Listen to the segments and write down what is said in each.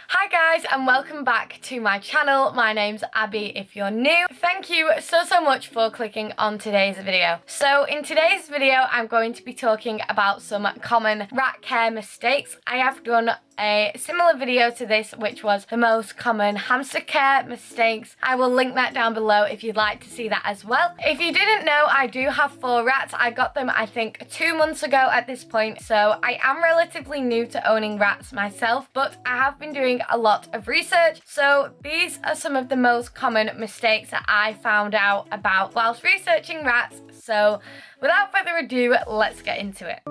Hi guys, and welcome back to my channel. My name's Abby if you're new. Thank you so much for clicking on today's video. So in today's video I'm going to be talking about some common rat care mistakes. I have done a similar video to this, which was the most common hamster care mistakes. I will link that down below if you'd like to see that as well. If you didn't know, I do have 4 rats. I got them I think 2 months ago at this point, so I am relatively new to owning rats myself, but I have been doing a lot of research. So these are some of the most common mistakes that I found out about whilst researching rats. So without further ado, let's get into it.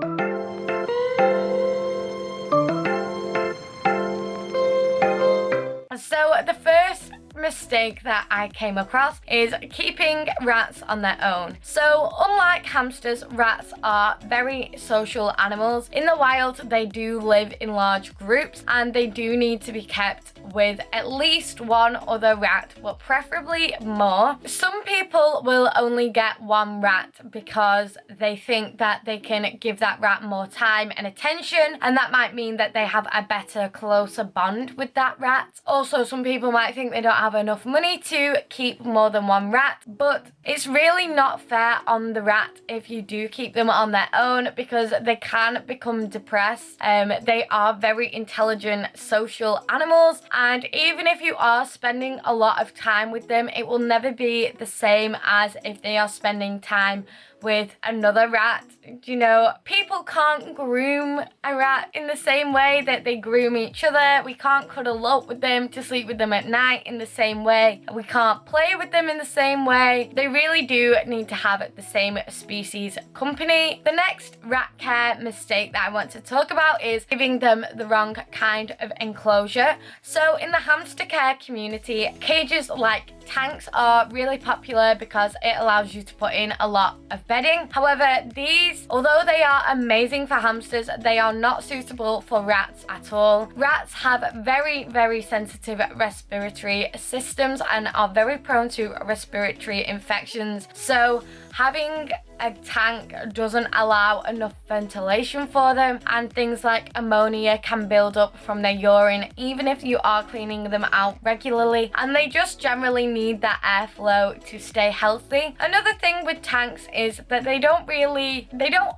So the first mistake that I came across is keeping rats on their own. So unlike hamsters, rats are very social animals. In the wild, they do live in large groups and they do need to be kept with at least one other rat, but preferably more. Some people will only get 1 rat because they think that they can give that rat more time and attention, and that might mean that they have a better, closer bond with that rat. Also, some people might think they don't have enough money to keep more than 1 rat, but it's really not fair on the rat if you do keep them on their own, because they can become depressed. They are very intelligent social animals, and even if you are spending a lot of time with them, it will never be the same as if they are spending time with another rat. You know, people can't groom a rat in the same way that they groom each other. We can't cuddle up with them to sleep with them at night in the same way. We can't play with them in the same way. They really do need to have the same species company. The next rat care mistake that I want to talk about is giving them the wrong kind of enclosure. So in the hamster care community, cages like tanks are really popular because it allows you to put in a lot of bedding. However, these, although they are amazing for hamsters, they are not suitable for rats at all. Rats have very sensitive respiratory systems and are very prone to respiratory infections. So having a tank doesn't allow enough ventilation for them, and things like ammonia can build up from their urine even if you are cleaning them out regularly, and they just generally need that airflow to stay healthy. Another thing with tanks is that they don't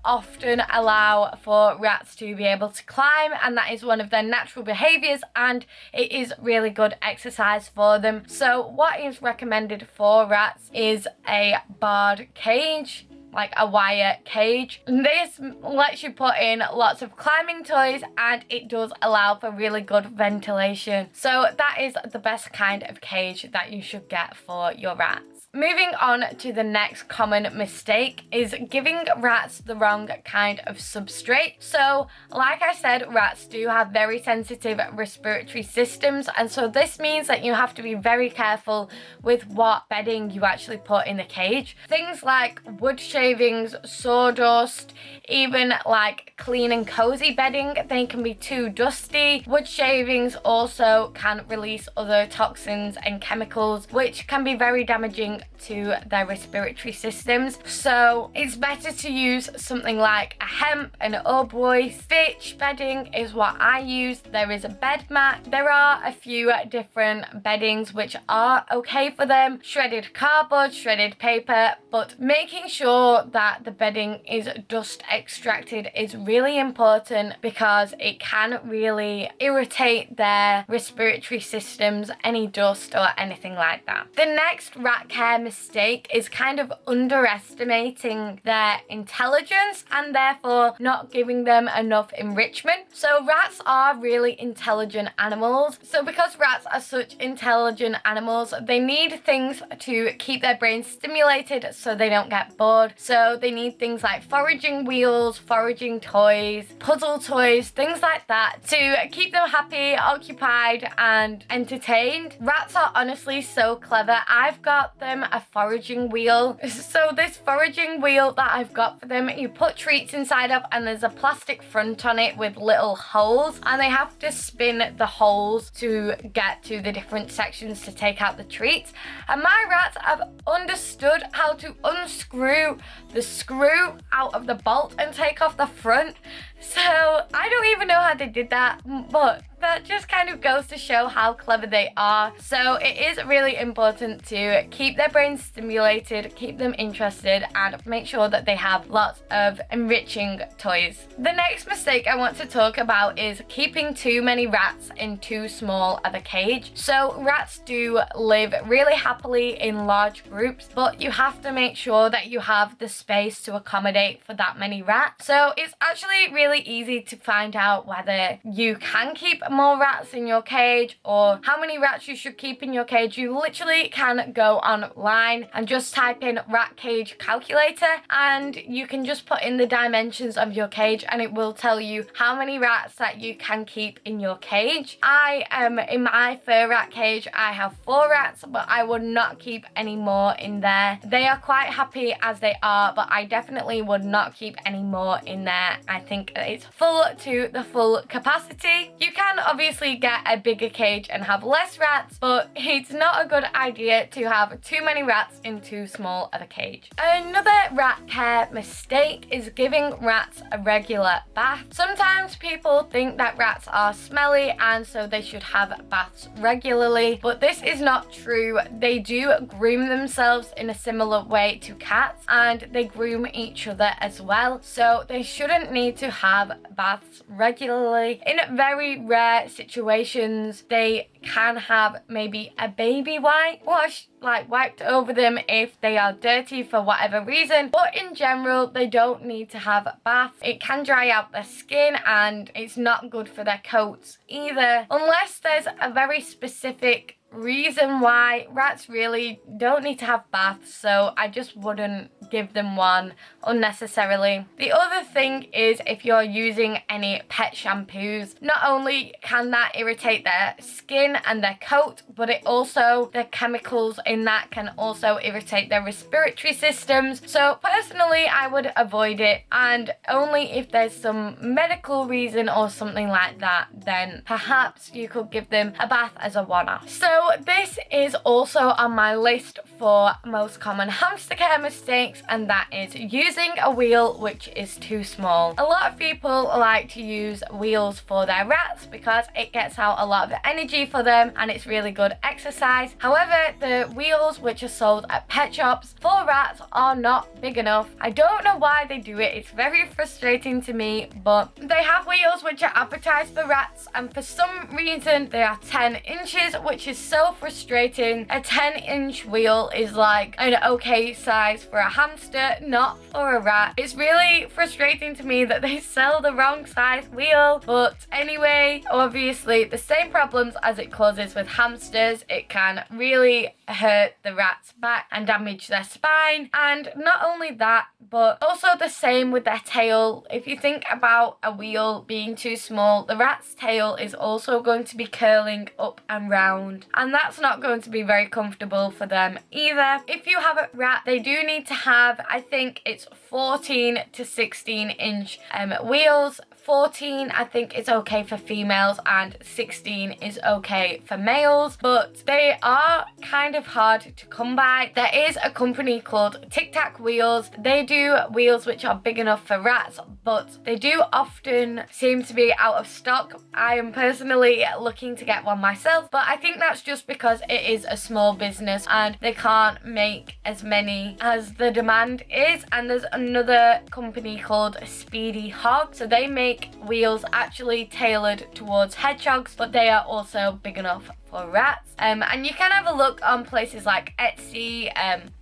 often allow for rats to be able to climb, and that is one of their natural behaviors, and it is really good exercise for them. So what is recommended for rats is a barred cage, like a wire cage. This lets you put in lots of climbing toys, and it does allow for really good ventilation. So that is the best kind of cage that you should get for your rats. Moving on to the next common mistake is giving rats the wrong kind of substrate. So like I said, rats do have very sensitive respiratory systems, and so this means that you have to be very careful with what bedding you actually put in the cage. Things like wood shavings, sawdust, even like clean and cozy bedding, they can be too dusty. Wood shavings also can release other toxins and chemicals which can be very damaging to their respiratory systems. So it's better to use something like a hemp and oboe stitch bedding is what I use. There is a bed mat. There are a few different beddings which are okay for them. Shredded cardboard, shredded paper, but making sure that the bedding is dust extracted is really important because it can really irritate their respiratory systems, any dust or anything like that. The next rat care mistake is kind of underestimating their intelligence and therefore not giving them enough enrichment. So rats are really intelligent animals. So because rats are such intelligent animals, they need things to keep their brains stimulated so they don't get bored. So they need things like foraging wheels, foraging toys, puzzle toys, things like that to keep them happy, occupied and entertained. Rats are honestly so clever. I've got them a foraging wheel. So this foraging wheel that I've got for them, you put treats inside of, and there's a plastic front on it with little holes, and they have to spin the holes to get to the different sections to take out the treats. And my rats have understood how to unscrew the screw out of the bolt and take off the front. So I don't even know how they did that, but However, just kind of goes to show how clever they are. So it is really important to keep their brains stimulated, keep them interested, and make sure that they have lots of enriching toys. The next mistake I want to talk about is keeping too many rats in too small of a cage. So rats do live really happily in large groups, but you have to make sure that you have the space to accommodate for that many rats. So it's actually really easy to find out whether you can keep more rats in your cage or how many rats you should keep in your cage. You literally can go online and just type in rat cage calculator, and you can just put in the dimensions of your cage and it will tell you how many rats that you can keep in your cage. In my fur rat cage, I have 4 rats, but I would not keep any more in there. They are quite happy as they are, but I definitely would not keep any more in there. I think it's full to the full capacity. You can obviously get a bigger cage and have less rats, but it's not a good idea to have too many rats in too small of a cage. Another rat care mistake is giving rats a regular bath. Sometimes people think that rats are smelly and so they should have baths regularly, but this is not true. They do groom themselves in a similar way to cats, and they groom each other as well, so they shouldn't need to have baths regularly. In very rare situations, they can have maybe a baby wipe wash wiped over them if they are dirty for whatever reason, but in general they don't need to have baths. It can dry out their skin and it's not good for their coats either, unless there's a very specific reason why. Rats really don't need to have baths, so I just wouldn't give them one unnecessarily. The other thing is if you're using any pet shampoos, not only can that irritate their skin and their coat, but the chemicals in that can also irritate their respiratory systems. So personally, I would avoid it, and only if there's some medical reason or something like that, then perhaps you could give them a bath as a one-off. So this is also on my list for most common hamster care mistakes, and that is using a wheel which is too small. A lot of people like to use wheels for their rats because it gets out a lot of energy for them and it's really good exercise. However, the wheels which are sold at pet shops for rats are not big enough. I don't know why they do it. It's very frustrating to me, but they have wheels which are advertised for rats, and for some reason they are 10 inches, which is so frustrating. A 10-inch wheel is like an okay size for a hamster, not for a rat. It's really frustrating to me that they sell the wrong size wheel. But anyway, obviously the same problems as it causes with hamsters, it can really hurt the rat's back and damage their spine. And not only that, but also the same with their tail. If you think about a wheel being too small, the rat's tail is also going to be curling up and round, and that's not going to be very comfortable for them either. If you have a rat, they do need to have, I think it's 14 to 16 inch wheels. 14 I think is okay for females and 16 is okay for males, but they are kind of hard to come by. There is a company called Tic Tac Wheels. They do wheels which are big enough for rats, but they do often seem to be out of stock. I am personally looking to get one myself, but I think that's just because it is a small business and they can't make as many as the demand is. And there's another company called Speedy Hog, so they make wheels actually tailored towards hedgehogs, but they are also big enough for rats. And you can have a look on places like Etsy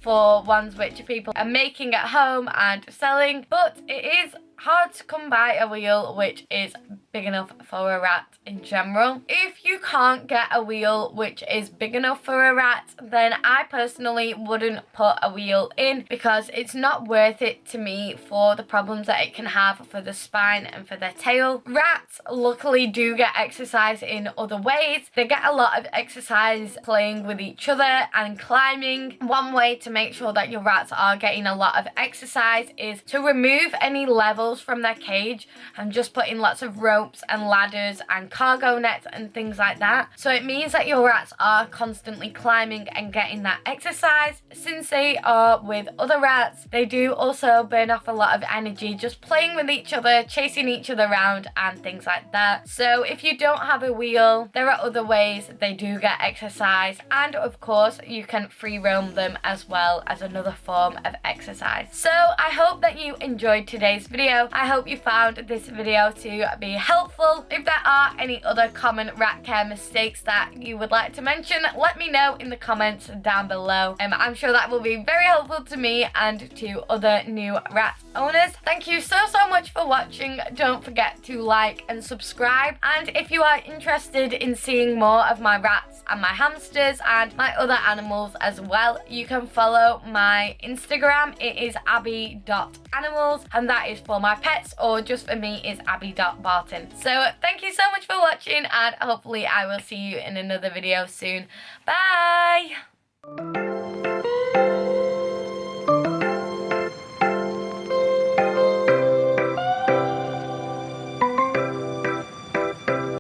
for ones which people are making at home and selling, but it is hard to come by a wheel which is big enough for a rat in general. If you can't get a wheel which is big enough for a rat, then I personally wouldn't put a wheel in because it's not worth it to me for the problems that it can have for the spine and for their tail. Rats luckily do get exercise in other ways. They get a lot of exercise playing with each other and climbing. One way to make sure that your rats are getting a lot of exercise is to remove any levels from their cage and just put in lots of ropes and ladders and cargo nets and things like that. So it means that your rats are constantly climbing and getting that exercise. Since they are with other rats, they do also burn off a lot of energy just playing with each other, chasing each other around and things like that. So if you don't have a wheel, there are other ways they do get exercise, and of course you can free roam them as well as another form of exercise. So I hope that you enjoyed today's video. I hope you found this video to be helpful. If there are any other common rat care mistakes that you would like to mention, let me know in the comments down below. I'm sure that will be very helpful to me and to other new rat owners. Thank you so much for watching. Don't forget to like and subscribe, and if you are interested in seeing more of my rats and my hamsters and my other animals as well, you can follow my Instagram. It is abby.animals, and that is for my pets, or just for me is abby.barton. So thank you so much for watching, and hopefully I will see you in another video soon. Bye!